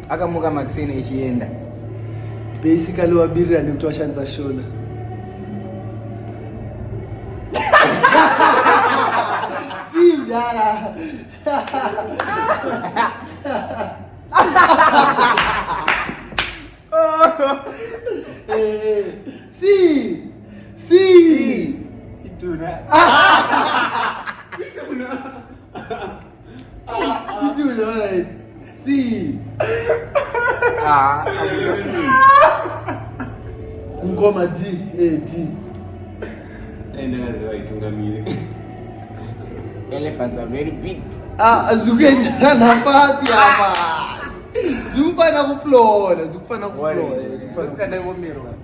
Akamuka makuseni echienda. Basically wabirira nekuti washandisa Shona. Sindara. Si. Kituna. Kituna, alright. Si. Ngoma D. D. Elephants are very big. Zikuendana papi hapa. Zikufana kufloor, zikufana kufloor. Zikufana kufloor.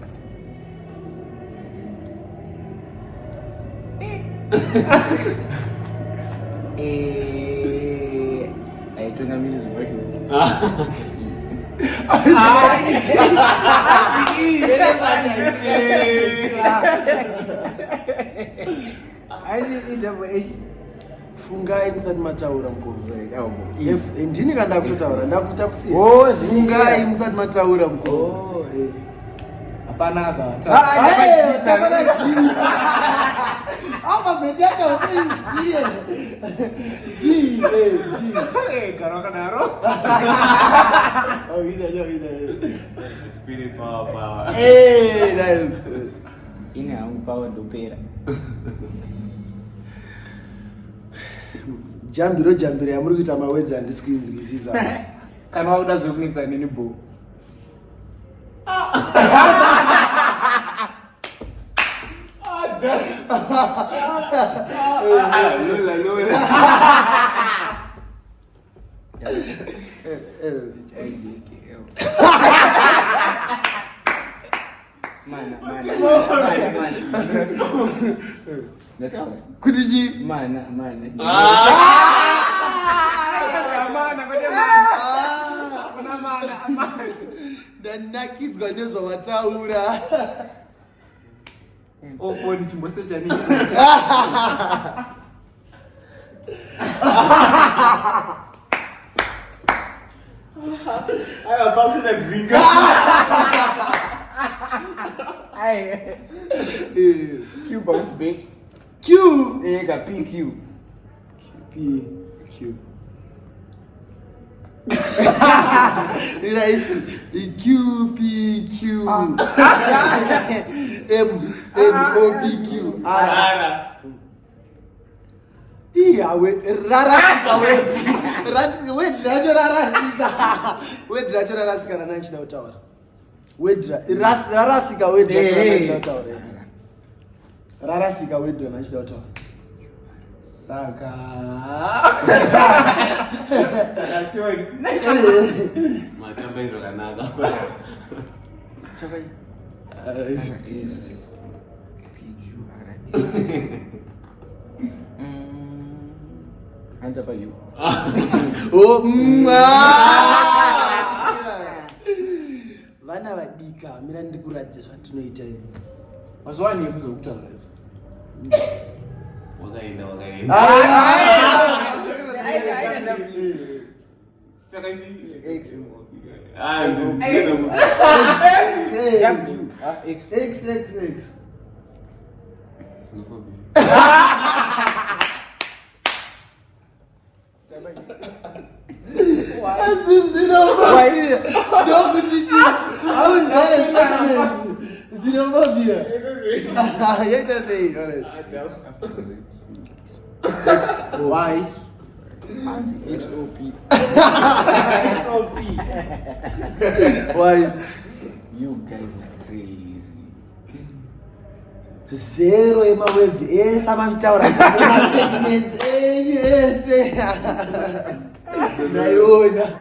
Aitunga mimi zimwasho. Fungai musati mataura mukuru. Ndini kanda kutaura ndakuita kusiya. Fungai musati mataura mukuru. Hapana sawa. Hapana jini. Ama mejaka ukizie. G. Karoka naro. Ida. Tupile power. Nice. Ine angu power dopera. Jambiro yamuri kuita mawedzi handisi kuinzwisisa. Kana wauda zokunitsa nini bo. Lola. Mana. Kutiji mana. Mana. Dan nakidzwa nezvavataura. Phone chimbosecha nini? Aya papo da dzinga. Q bounce back. Q. Ega PQ. Q. Right. Q P Q. M O P Q. Ara. Iyawe rarasika wedra rarasika nanachida kutaura. Rarasika wedra nanachida kutaura. Rarasika wedra nanachida kutaura. Saka Shone. Matamba izvakanaka. Chakai. Handa by you. Vana vadika Mira ndikuradze zvatinoita ivi. Mazwani kuzokutaura izvo. Wakaenda. X. Why? XOP. Why? You guys are crazy. Zero emawedzi ese amavitaura statements enyu ese. Nayona.